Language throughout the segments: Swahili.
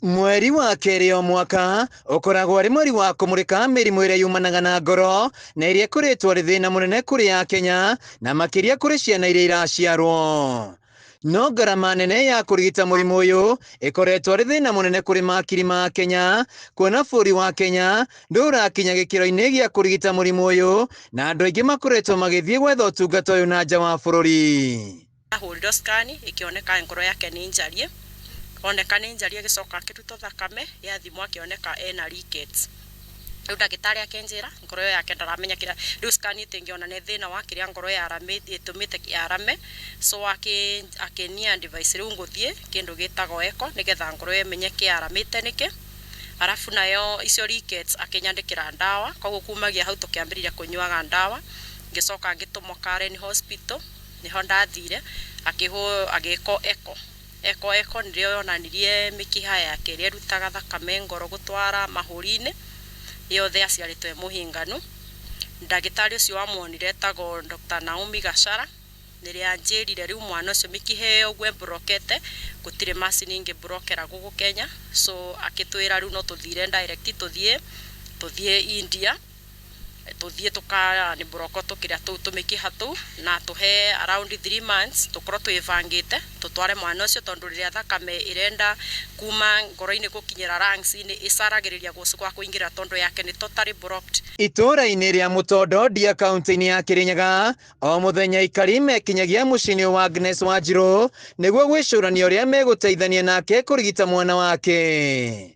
Mweri wa kerĩ o mwaka ũkoragwo arĩ mweri wa kũmũrĩka mĩrimũ ĩrĩa yumanaga na ngoro na ĩrĩa ĩkoretwo arĩ thĩna mũnene kũrĩ Akenya na makĩria kũrĩ ciana iria iraciarwo. No ngarama nene ya kũrigita mũrimũ ũyũ ĩkoretwo arĩ thĩna mũnene kũrĩ makiri ma Akenya, kuona bũrũri wa Kenya ndũrakinya gĩkĩro-inĩ gĩa kũrigita mũrimũ ũyũ na andũ aingĩ makoretwo magĩthiĩ gwetha ũtungata ũyũ na nja wa bũrũri. Ahũrirwo scan ikioneka ngoro yake nĩ njarie, oneka nĩ njarie gĩcoka akĩrutwo thakame yathimwo akĩoneka ena rickets. Rĩu ndagĩtarĩ akĩnjĩra ngoro yake ndaramenya kĩrĩa, rĩu scan ĩtĩngĩona nĩ thĩna wa kĩrĩa ngoro yarame ĩtũmĩte yarame, so akĩnia device rĩu ngũthiĩ kĩndũ gĩtagwo echo nĩgetha ngoro ĩmenyeke yaramĩte nĩkĩ. Arafu nayo icio rickets akĩnyandĩkĩra ndawa, koguo kumagia hau tũkĩambĩrĩria kũnyuaga ndawa, ngĩcoka ngĩtũmwo Karen Hospital, niho ndathire agĩkwo echo nĩrĩo yonanirie mĩkiha yake ĩrĩa ĩrutaga thakame ngoro gũtwara mahũri-inĩ yothe aciarĩtwo mũhinganu. Ndagĩtarĩ ũcio wamuonire etagwo Dr. Naomi Gachara, nĩrĩa anjĩrire rĩu mwana ũcio mĩkiha ĩyo ũguo ĩmburokete, gũtirĩ macini ingĩmburokera gũkũ Kenya, so akĩtwĩra rĩu no tũthire direct tũthiĩ India, tũthiĩ tũkani buroko tũkĩrĩa tũmĩkiha tũu na tũhe around 3 months tũkorwo twĩbangĩte tũtware mwana ũcio, tondũ rĩrĩa thakame ĩrenda kuma ngoro-inĩ gũkinyĩra lungs-inĩ ĩcaragĩrĩria gwa kũingĩra tondũ yake nĩ totally blocked. Itũũra-inĩ rĩa Mũtondo ndia kaunti-inĩ ya Kĩrĩnyaga o mũthenya aikari mekinyagia mũciĩ-inĩ wa Agnes Wanjirũ nĩguo gwĩcũrania ũrĩa megũteithania nake kũrigita mwana wake.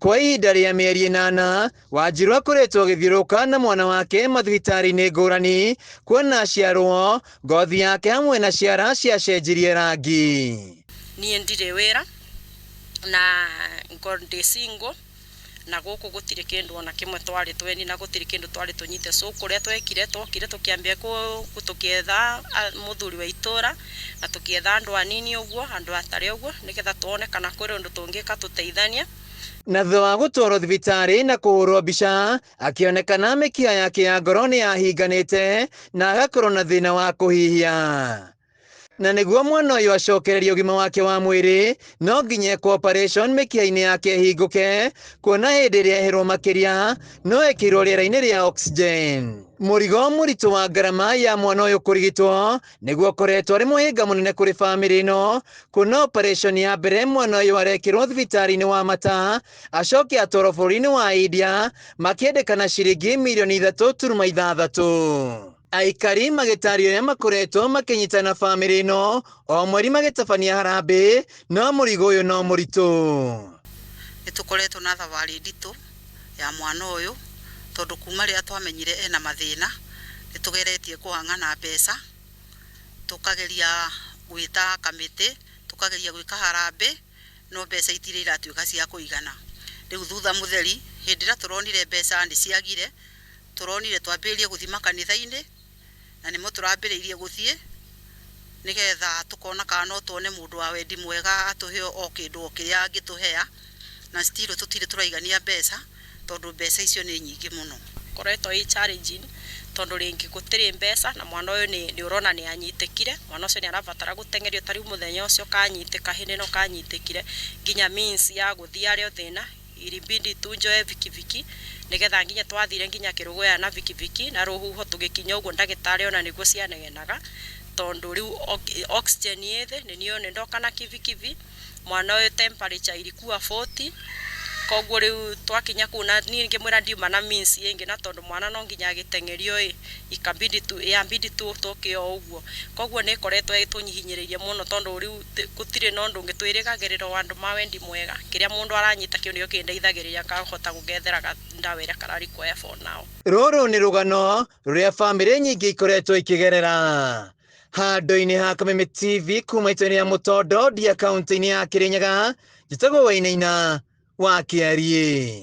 Kwa ihinda rĩa mĩeri 8 Wanjirũ akoretwo agĩthiũrũrũka na mwana wake mathibitarĩ-inĩ ngũrani, kuona aciarwo ngothi yake hamwe na ciara ciacenjirie rangi. Niĩ ndirĩ wĩra na ndĩ single na gũkũ gũtirĩ kĩndũ ona kĩmwe twarĩ tweni na gũtirĩ kĩndũ twarĩ tũnyite, so kũrĩa twokire tũkĩambia tũkĩetha mũthuri wa itũũra na tũkĩetha andũ anini ũguo, andũ atarĩ ũguo, nĩgetha tuone kana kũrĩ ũndũ tũngĩka tũteithania. Na thutha wa gũtwarwo thibitarĩ na kũhũrwo mbica, akĩonekana mĩkiha yake ya ngoro nĩ yahinganĩte na agakorwo na thĩna wa kũhihia. Na nĩguo mwana ũyũ acokererie ũgima wake wa mwĩrĩ, no nginya ekwo operation mĩkiha-inĩ yake ĩhingũke, kuona hĩndĩ ĩrĩa eherwo makĩria no ekĩrwo rĩera-inĩ rĩa oxygen. Mũrigo mũritũ wa ngarama ya mwana ũyũ kũrigitwo nĩguo ũkoretwo arĩ mũhĩnga mũnene kũrĩ bamĩrĩ ĩno, kuona operation ya mbere mwana ũyũ arekĩrwo thibitarĩ-inĩ wa Mata, acoke atwarwo bũrũri-inĩ wa India makĩendekana ciringi mirioni 3.6. Aikari magĩtaria ũrĩa makoretwo makĩnyitana bamĩrĩ ĩno o mweri magĩtabania harambĩ, no mũrigo ũyũ no mũritũ. Nĩtũkoretwo na thabarĩ nditũ ya mwana ũyũ, tondũ kuma rĩrĩa twamenyire ena mathĩna nĩtũgeretie kũhang'ana mbeca, tũkageria gwĩta kamĩtĩ, tũkageria gwĩka harambĩ, no mbeca itirĩ iratuĩka cia kũigana. Rĩu thutha mũtheri, hĩndĩ ĩrĩa tũronire mbeca nĩ ciagire, tũronire twambĩrĩrie gũthiĩ makanitha-inĩ na nĩmo tũrambĩrĩirie gũthiĩ, nĩgetha tũkona kana no tuone mũndũ wa wendi mwega atũhe o kĩndũ o kĩrĩa angĩtũhea, na still tũtirĩ tũraigania mbeca tondũ mbeca icio nĩ nyingĩ mũno. Koretwo ĩ challenging tondũ rĩngĩ gũtirĩ mbeca na mwana ũyũ nĩ ũrona nĩ anyitĩkire, mwana ũcio nĩ arabatara gũtengerio, ta rĩu mũthenya ũcio kanyitĩka hĩndĩ ĩno kanyitĩkire, nginya means ya gũthiĩ arĩ o thĩna, ilibidi tunjoe vikiviki nĩgetha nginya twathire nginya Kĩrũgũya na vikiviki, na rũhuho tũgĩkinya ũguo ndagĩtarĩ ona nĩguo cianegenaga, tondũ rĩu oxygen ĩthĩ nĩ ndoka na kivikivi, mwana ũyũ temperature ilikuwa 40, koguo rĩu twakinya kũu na niĩ ngĩmwĩra ndiuma na means ĩngĩ, na tondũ mwana no nginya agĩtengerio yambidi tu tũke o ũguo, koguo nĩ koretwo tũnyihinyĩrĩirie mũno, tondũ rĩu gũtirĩ na ũndũ ũngĩ twĩrĩgagĩrĩra o andũ ma wendi mwega, kĩrĩa mũndũ aranyita kĩu nĩkĩo kĩndeithagĩrĩria kahota gũgethera ndawa ĩrĩa karari kuoya for now. Rũrũ nĩ rũgano rũrĩa bamĩrĩ nyingĩ ikoretwo ikĩgerera. Handũ-inĩ ha Kameme TV kuma itũũra rĩa Mũtondo ndia kaunti-inĩ ya Kĩrĩnyaga, njĩtagwo Wainaina wa Kĩarie.